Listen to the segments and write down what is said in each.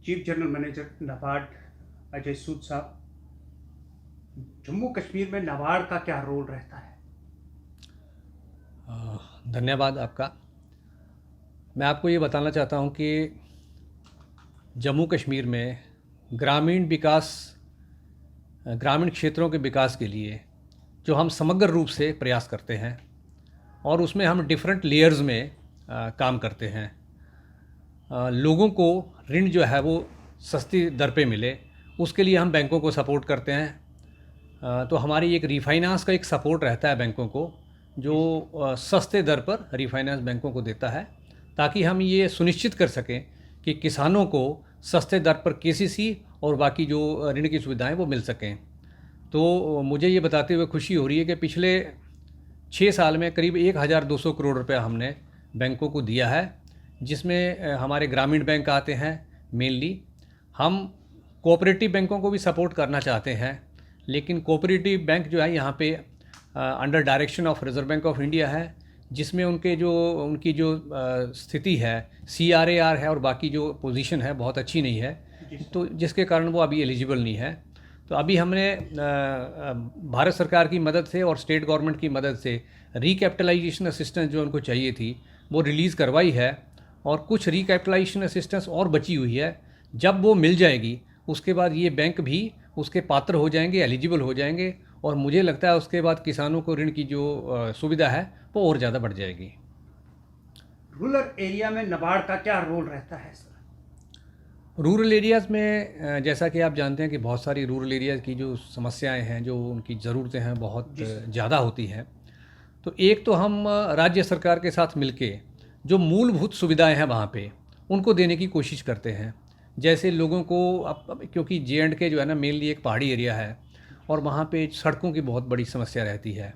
Chief general manager NABARD Ajay Sood साहब, जम्मू कश्मीर में नाबार्ड का क्या रोल रहता है? धन्यवाद आपका। मैं आपको ये बताना चाहता हूँ कि जम्मू कश्मीर में ग्रामीण विकास, ग्रामीण क्षेत्रों के विकास के लिए जो हम समग्र रूप से प्रयास करते हैं और उसमें हम डिफरेंट लेयर्स में काम करते हैं। लोगों को ऋण जो है वो सस्ती दर पे मिले, उसके लिए हम बैंकों को सपोर्ट करते हैं। तो हमारी एक रीफाइनेंस का एक सपोर्ट रहता है बैंकों को, जो सस्ते दर पर रीफाइनेंस बैंकों को देता है, ताकि हम ये सुनिश्चित कर सकें कि किसानों को सस्ते दर पर केसीसी और बाकी जो ऋण की सुविधाएं वो मिल सकें। तो मुझे ये बताते हुए खुशी हो रही है कि पिछले 6 साल में करीब 1200 करोड़ रुपया हमने बैंकों को दिया है, जिसमें हमारे ग्रामीण बैंक आते हैं मेनली। हम कोऑपरेटिव बैंकों को भी सपोर्ट करना चाहते हैं, लेकिन कोऑपरेटिव बैंक जो है यहाँ पे under direction of reserve bank of India है, जिसमें उनकी जो स्थिति है, CRAR है और बाकी जो पोजीशन है बहुत अच्छी नहीं है, तो जिसके कारण वो अभी एलिजिबल नहीं है। तो अभी हमने भारत सरकार की मदद से और स्टेट गवर्नमेंट की मदद से रिकैपिटलाइजेशन असिस्टेंस जो उनको चाहिए थी वो रिलीज़ करवाई है, और कुछ रिकैपिटलाइजेशन असिस्टेंस और बची हुई है। जब वो मिल जाएगी उसके बाद ये बैंक भी उसके पात्र हो जाएंगे, एलिजिबल हो जाएंगे, और मुझे लगता है उसके बाद किसानों को ऋण की जो सुविधा है वो और ज़्यादा बढ़ जाएगी। रूरल एरिया में नाबार्ड का क्या रोल रहता है सर? रूरल एरियाज़ में जैसा कि आप जानते हैं कि बहुत सारी रूरल एरियाज़ की जो समस्याएं हैं, जो उनकी ज़रूरतें हैं, बहुत ज़्यादा होती हैं। तो एक तो हम राज्य सरकार के साथ मिलके जो मूलभूत सुविधाएं हैं वहाँ पे उनको देने की कोशिश करते हैं। जैसे लोगों को अब क्योंकि J&K जो है ना मेनली एक पहाड़ी एरिया है, और वहाँ पे सड़कों की बहुत बड़ी समस्या रहती है।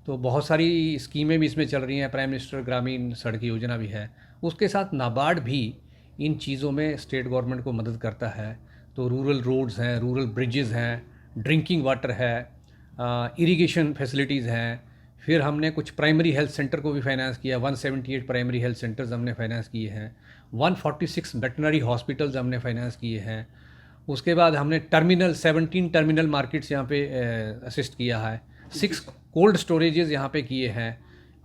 तो बहुत सारी स्कीमें भी इसमें चल रही हैं, प्राइम मिनिस्टर ग्रामीण सड़क योजना भी है। उसके साथ नाबार्ड भी इन चीज़ों में स्टेट गवर्नमेंट को मदद करता है। तो रूरल रोड्स हैं, रूरल ब्रिजेज़ हैं, ड्रिंकिंग वाटर है, इरिगेशन फैसिलिटीज़ हैं। फिर हमने कुछ प्राइमरी हेल्थ सेंटर को भी फाइनेंस किया, 178 प्राइमरी हेल्थ सेंटर्स हमने फाइनेंस किए हैं, 146 वेटनरी हॉस्पिटल्स हमने फाइनेंस किए हैं। उसके बाद हमने 17 टर्मिनल मार्केट्स यहाँ पे असिस्ट किया है, 6 कोल्ड स्टोरेजेस यहाँ पे किए हैं,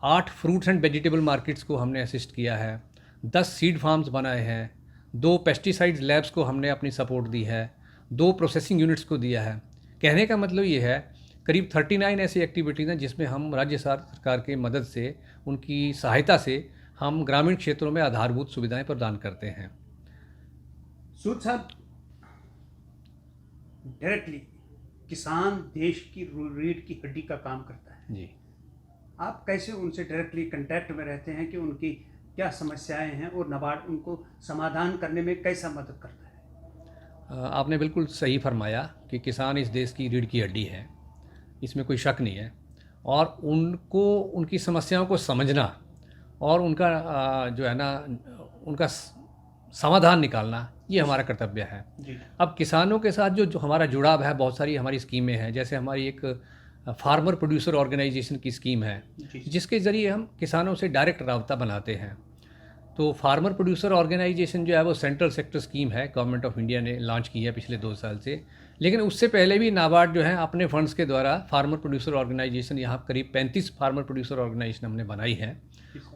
8 फ्रूट्स एंड वेजिटेबल मार्केट्स को हमने असिस्ट किया है, 10 सीड फार्म्स बनाए हैं, 2 पेस्टिसाइड्स लैब्स को हमने अपनी सपोर्ट दी है, 2 प्रोसेसिंग यूनिट्स को दिया है। कहने का मतलब ये है करीब 39 ऐसी एक्टिविटीज़ हैं जिसमें हम राज्य सरकार की मदद से, उनकी सहायता से हम ग्रामीण क्षेत्रों में आधारभूत सुविधाएं प्रदान करते हैं। सूद साहब, डायरेक्टली किसान देश की रीढ़ की हड्डी का काम करता है जी। आप कैसे उनसे डायरेक्टली कांटेक्ट में रहते हैं कि उनकी क्या समस्याएं हैं और नाबार्ड उनको समाधान करने में कैसा मदद करता है? आपने बिल्कुल सही फरमाया कि किसान इस देश की रीढ़ की हड्डी है, इसमें कोई शक नहीं है। और उनको उनकी समस्याओं को समझना और उनका जो है ना उनका समाधान निकालना, ये हमारा कर्तव्य है। अब किसानों के साथ जो हमारा जुड़ाव है, बहुत सारी हमारी स्कीमें हैं। जैसे हमारी एक फार्मर प्रोड्यूसर ऑर्गेनाइजेशन की स्कीम है, जिसके ज़रिए हम किसानों से डायरेक्ट राब्ता बनाते हैं। तो फार्मर प्रोड्यूसर ऑर्गेनाइजेशन जो है वो सेंट्रल सेक्टर स्कीम है, गवर्नमेंट ऑफ इंडिया ने लॉन्च की है पिछले 2 साल से। लेकिन उससे पहले भी नाबार्ड जो है अपने फंड्स के द्वारा फार्मर प्रोड्यूसर ऑर्गेनाइजेशन, यहाँ करीब 35 फार्मर प्रोड्यूसर ऑर्गेनाइजेशन हमने बनाई है,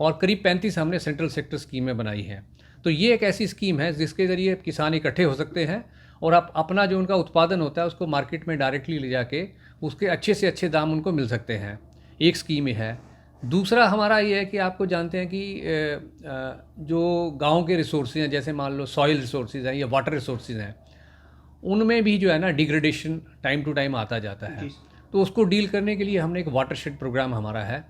और करीब 35 हमने सेंट्रल सेक्टर स्कीमें बनाई हैं। तो ये एक ऐसी स्कीम है जिसके ज़रिए किसान इकट्ठे हो सकते हैं और आप अपना जो उनका उत्पादन होता है उसको मार्केट में डायरेक्टली ले जाके उसके अच्छे से अच्छे दाम उनको मिल सकते हैं। एक स्कीम है। दूसरा हमारा ये है कि आपको जानते हैं कि जो गांव के रिसोर्सेज हैं, जैसे मान लो सॉइल रिसोर्सेज हैं या वाटर रिसोर्सेज हैं, उनमें भी जो है ना डिग्रेडेशन टाइम टू टाइम आता जाता है। तो उसको डील करने के लिए हमने एक वाटरशेड प्रोग्राम हमारा है।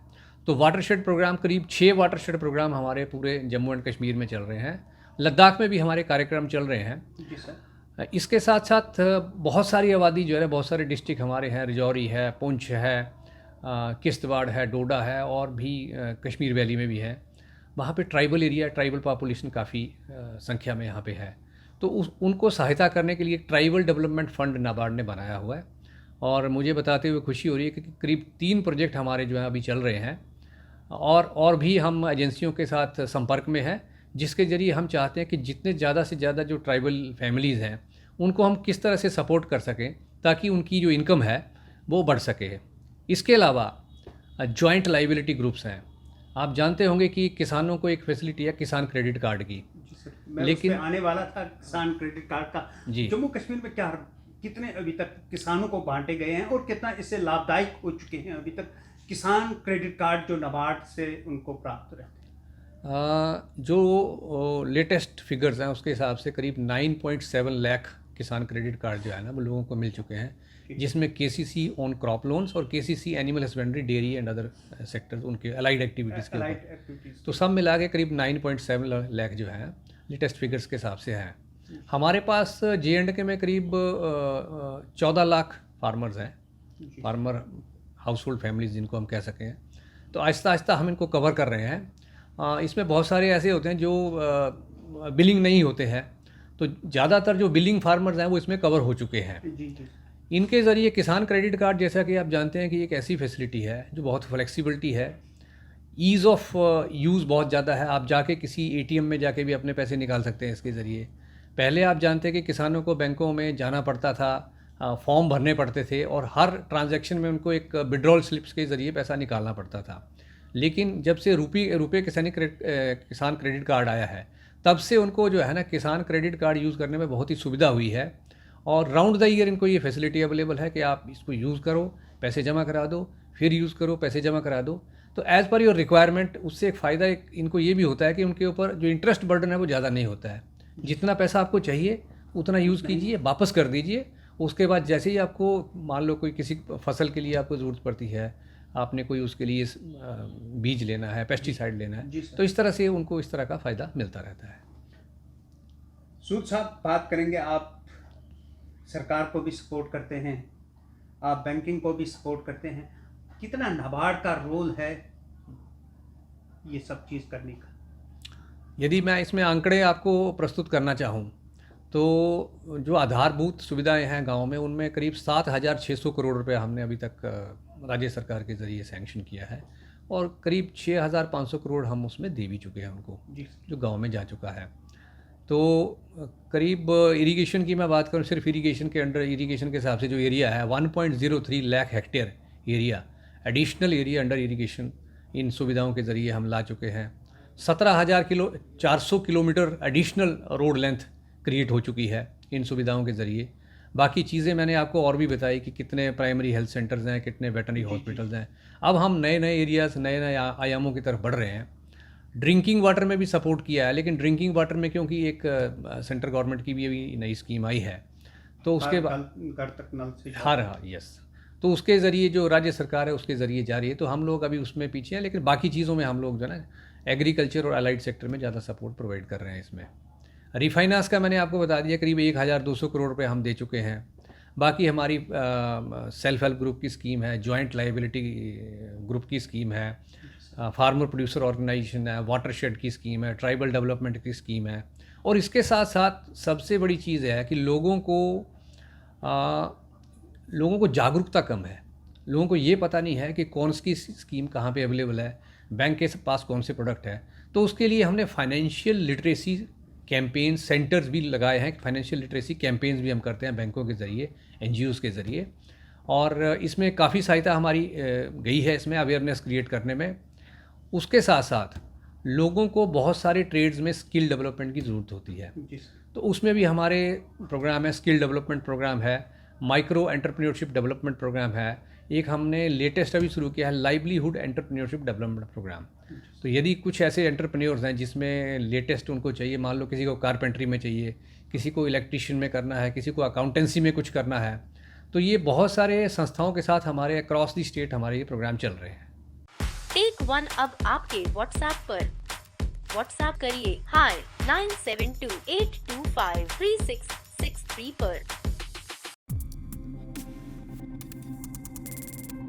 तो वाटरशेड प्रोग्राम, करीब 6 वाटरशेड प्रोग्राम हमारे पूरे जम्मू एंड कश्मीर में चल रहे हैं। लद्दाख में भी हमारे कार्यक्रम चल रहे हैं। इसके साथ साथ बहुत सारी आबादी जो है, बहुत सारे डिस्ट्रिक्ट हमारे हैं, राजौरी है, पुंछ है, किश्तवाड़ है, डोडा है, और भी कश्मीर वैली में भी है। वहाँ पे ट्राइबल एरिया, ट्राइबल पॉपुलेशन काफ़ी संख्या में यहाँ पे है। तो उनको सहायता करने के लिए ट्राइबल डेवलपमेंट फ़ंड नाबार्ड ने बनाया हुआ है। और मुझे बताते हुए खुशी हो रही है कि करीब 3 प्रोजेक्ट हमारे जो हैं अभी चल रहे हैं, और भी हम एजेंसियों के साथ संपर्क में हैं जिसके ज़रिए हम चाहते हैं कि जितने ज़्यादा से ज़्यादा जो ट्राइबल फैमिलीज़ हैं उनको हम किस तरह से सपोर्ट कर सकें ताकि उनकी जो इनकम है वो बढ़ सके। इसके अलावा जॉइंट लाइबिलिटी ग्रुप्स हैं। आप जानते होंगे कि किसानों को एक फैसिलिटी है किसान क्रेडिट कार्ड की। जी सर, मैं लेकिन आने वाला था किसान क्रेडिट कार्ड का। जी, जम्मू कश्मीर में क्या कितने अभी तक किसानों को बांटे गए हैं और कितना इससे लाभदायक हो चुके हैं अभी तक किसान क्रेडिट कार्ड जो नाबार्ड से उनको प्राप्त रहते हैं? जो लेटेस्ट फिगर्स हैं उसके हिसाब से करीब 9.7 लाख किसान क्रेडिट कार्ड जो है ना वो लोगों को मिल चुके हैं, जिसमें KCC ऑन क्रॉप लोन्स और KCC animal husbandry, dairy and other sectors उनके अलाइड एक्टिविटीज़ के ऊपर, तो सब मिला के करीब 9.7 लाख जो है लेटेस्ट फिगर्स के हिसाब से हैं। हमारे पास J&K में करीब 14 लाख फार्मर्स हैं, फार्मर हाउस होल्ड फैमिलीज जिनको हम कह सकें। तो आहिस्ता आहिस्ता हम इनको कवर कर रहे हैं। इसमें बहुत सारे ऐसे होते हैं जो बिलिंग नहीं होते हैं, तो ज़्यादातर जो बिलिंग फार्मर्स हैं वो इसमें कवर हो चुके हैं। इनके ज़रिए किसान क्रेडिट कार्ड, जैसा कि आप जानते हैं कि एक ऐसी फैसिलिटी है जो बहुत फ्लेक्सिबिलिटी है, ईज़ ऑफ यूज़ बहुत ज़्यादा है। आप जाके किसी ATM में जाके भी अपने पैसे निकाल सकते हैं इसके ज़रिए। पहले आप जानते हैं कि किसानों को बैंकों में जाना पड़ता था, फॉर्म भरने पड़ते थे और हर ट्रांजैक्शन में उनको एक विड्रॉल स्लिप्स के ज़रिए पैसा निकालना पड़ता था। लेकिन जब से रुपये किसान क्रेडिट कार्ड आया है तब से उनको जो है ना किसान क्रेडिट कार्ड यूज़ करने में बहुत ही सुविधा हुई है और राउंड द ईयर इनको ये फैसिलिटी अवेलेबल है कि आप इसको यूज़ करो, पैसे जमा करा दो, फिर यूज़ करो, पैसे जमा करा दो। तो एज़ पर योर रिक्वायरमेंट उससे एक फ़ायदा इनको ये भी होता है कि उनके ऊपर जो इंटरेस्ट बर्डन है वो ज़्यादा नहीं होता है। जितना पैसा आपको चाहिए उतना यूज़ कीजिए, वापस कर दीजिए। उसके बाद जैसे ही आपको मान लो कोई किसी फसल के लिए आपको ज़रूरत पड़ती है, आपने कोई उसके लिए बीज लेना है, पेस्टिसाइड लेना है, तो इस तरह से उनको इस तरह का फ़ायदा मिलता रहता है। सूद साहब, बात करेंगे, आप सरकार को भी सपोर्ट करते हैं, आप बैंकिंग को भी सपोर्ट करते हैं, कितना नाबार्ड का रोल है ये सब चीज़ करने का? यदि मैं इसमें आंकड़े आपको प्रस्तुत करना चाहूँ तो जो आधारभूत सुविधाएं हैं गांव में उनमें करीब 7,600 करोड़ रुपए हमने अभी तक राज्य सरकार के ज़रिए सैंक्शन किया है और करीब 6,500 करोड़ हम उसमें दे भी चुके हैं उनको, जो गांव में जा चुका है। तो करीब इरिगेशन की मैं बात करूं, सिर्फ इरिगेशन के अंडर, इरिगेशन के हिसाब से जो एरिया है 1.03 lakh hectare area, additional area under irrigation, इन सुविधाओं के ज़रिए हम ला चुके हैं। 17,400 kilometre additional road length create हो चुकी है इन सुविधाओं के ज़रिए। बाकी चीज़ें मैंने आपको और भी बताई कि कितने प्राइमरी हेल्थ सेंटर्स हैं, कितने वेटरनरी हॉस्पिटल्स हैं। अब हम नए नए एरियाज़, नए नए आयामों की तरफ बढ़ रहे हैं। ड्रिंकिंग वाटर में भी सपोर्ट किया है, लेकिन ड्रिंकिंग वाटर में क्योंकि एक सेंट्रल गवर्नमेंट की भी अभी नई स्कीम आई है, तो उसके बाद घर तक नल से यस, तो उसके ज़रिए जो राज्य सरकार है उसके ज़रिए जा रही है। तो हम लोग अभी उसमें पीछे हैं, लेकिन बाकी चीज़ों में हम लोग जो है ना एग्रीकल्चर और अलाइड सेक्टर में ज़्यादा सपोर्ट प्रोवाइड कर रहे हैं। इसमें रिफाइनेंस का मैंने आपको बता दिया, करीब 1,200 करोड़ रुपए हम दे चुके हैं। बाकी हमारी सेल्फ हेल्प ग्रुप की स्कीम है, जॉइंट लाइबिलिटी ग्रुप की स्कीम है, फार्मर प्रोड्यूसर ऑर्गेनाइजेशन है, वाटरशेड की स्कीम है, ट्राइबल डेवलपमेंट की स्कीम है। और इसके साथ साथ सबसे बड़ी चीज़ है कि लोगों को जागरूकता कम है। लोगों को ये पता नहीं है कि कौन सी स्कीम कहाँ पे अवेलेबल है, बैंक के पास कौन से प्रोडक्ट है। तो उसके लिए हमने फाइनेंशियल लिटरेसी कैंपेन सेंटर्स भी लगाए हैं। फाइनेंशियल लिटरेसी कैंपेन्स भी हम करते हैं बैंकों के ज़रिए, NGOs के ज़रिए, और इसमें काफ़ी सहायता हमारी गई है इसमें अवेयरनेस क्रिएट करने में। उसके साथ साथ लोगों को बहुत सारे ट्रेड्स में स्किल डेवलपमेंट की ज़रूरत होती है, तो उसमें भी हमारे प्रोग्राम है, स्किल डेवलपमेंट प्रोग्राम है, माइक्रो एंटरप्रेन्योरशिप डेवलपमेंट प्रोग्राम है, एक हमने लेटेस्ट अभी शुरू किया है लाइवलीहुड एंटरप्रेन्योरशिप डेवलपमेंट प्रोग्राम। तो यदि कुछ ऐसे एंटरप्रेन्योर्स हैं जिसमें लेटेस्ट उनको चाहिए, मान लो किसी को कारपेंट्री में चाहिए, किसी को इलेक्ट्रिशियन में करना है, किसी को अकाउंटेंसी में कुछ करना है, तो ये बहुत सारे संस्थाओं के साथ हमारे अक्रॉस दी स्टेट हमारे ये प्रोग्राम चल रहे हैं। टेक वन अब आपके व्हाट्सएप पर। व्हाट्सएप करिए हाय 9728253663 पर।